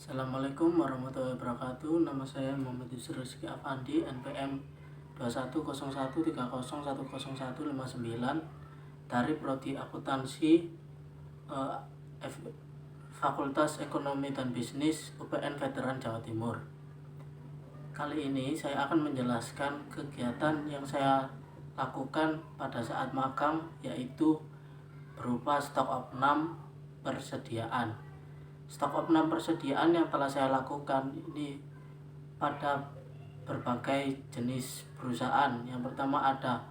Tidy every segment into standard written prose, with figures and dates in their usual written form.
Assalamualaikum warahmatullahi wabarakatuh. Nama saya Muhammad Yusri Rizky Afandi, NPM 210130101159 dari Prodi Akuntansi eh, Fakultas Ekonomi dan Bisnis UPN Veteran Jawa Timur. Kali ini saya akan menjelaskan kegiatan yang saya lakukan pada saat magang, yaitu berupa stok opnam persediaan. Stok opnam persediaan yang telah saya lakukan ini pada berbagai jenis perusahaan. Yang pertama ada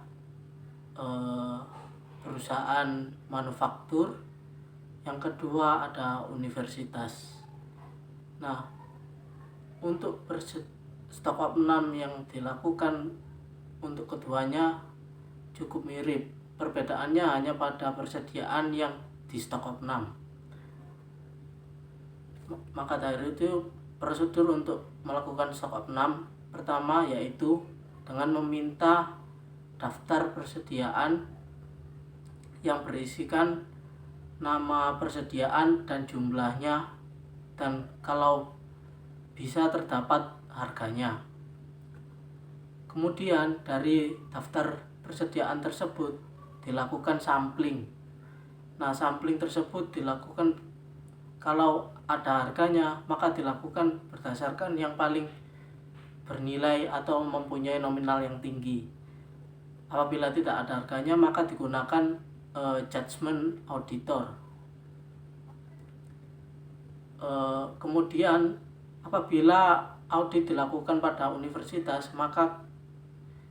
perusahaan manufaktur, yang kedua ada universitas. Nah, untuk stok opnam yang dilakukan untuk keduanya cukup mirip. Perbedaannya hanya pada persediaan yang di stok opnam. Maka dari itu, prosedur untuk melakukan stok opnam pertama yaitu dengan meminta daftar persediaan yang berisikan nama persediaan dan jumlahnya, dan kalau bisa terdapat harganya. Kemudian dari daftar persediaan tersebut dilakukan sampling. Nah, sampling tersebut dilakukan, kalau ada harganya maka dilakukan berdasarkan yang paling bernilai atau mempunyai nominal yang tinggi. Apabila tidak ada harganya maka digunakan judgment auditor. Kemudian apabila audit dilakukan pada universitas, maka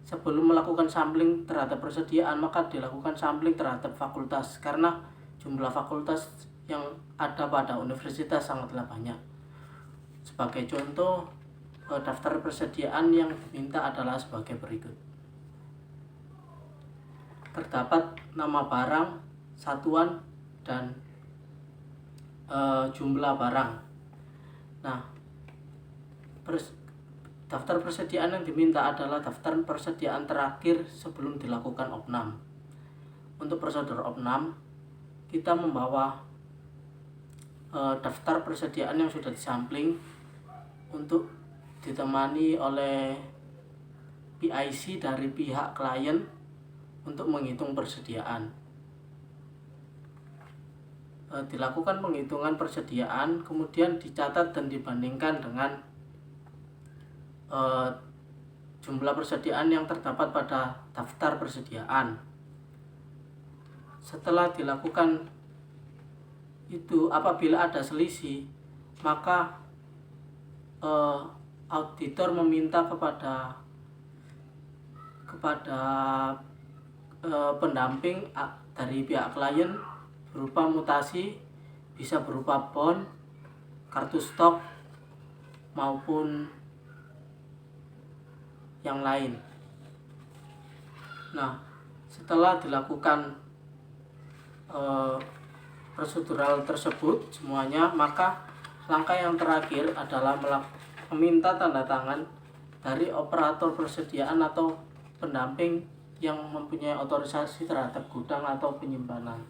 sebelum melakukan sampling terhadap persediaan maka dilakukan sampling terhadap fakultas, karena jumlah fakultas yang ada pada universitas sangatlah banyak. Sebagai contoh, daftar persediaan yang diminta adalah sebagai berikut. Terdapat nama barang, satuan, dan jumlah barang. Nah, daftar persediaan yang diminta adalah daftar persediaan terakhir sebelum dilakukan opnam. Untuk prosedur opnam, kita membawa daftar persediaan yang sudah disampling untuk ditemani oleh PIC dari pihak klien untuk menghitung persediaan. Dilakukan penghitungan persediaan, kemudian dicatat dan dibandingkan dengan jumlah persediaan yang terdapat pada daftar persediaan. Setelah dilakukan itu, apabila ada selisih, maka auditor meminta kepada pendamping dari pihak klien berupa mutasi, bisa berupa bond, kartu stok, maupun yang lain. Nah, setelah dilakukan prosedural tersebut semuanya, maka langkah yang terakhir adalah meminta tanda tangan dari operator persediaan atau pendamping yang mempunyai otorisasi terhadap gudang atau penyimpanan.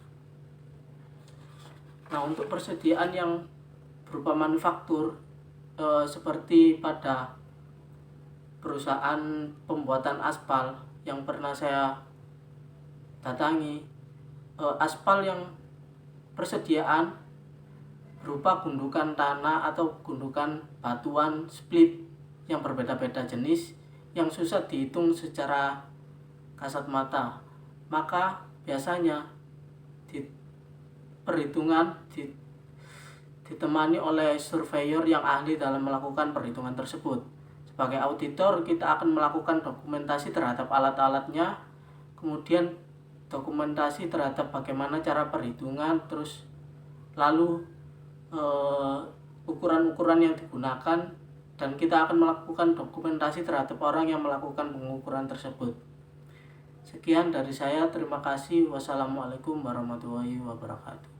Nah, untuk persediaan yang berupa manufaktur, seperti pada perusahaan pembuatan aspal yang pernah saya datangi, aspal yang persediaan berupa gundukan tanah atau gundukan batuan split yang berbeda-beda jenis yang susah dihitung secara kasat mata. Maka biasanya perhitungan ditemani oleh surveyor yang ahli dalam melakukan perhitungan tersebut. Sebagai auditor, kita akan melakukan dokumentasi terhadap alat-alatnya, kemudian dokumentasi terhadap bagaimana cara perhitungan, terus lalu ukuran-ukuran yang digunakan, dan kita akan melakukan dokumentasi terhadap orang yang melakukan pengukuran tersebut. Sekian dari saya, terima kasih. Wassalamualaikum warahmatullahi wabarakatuh.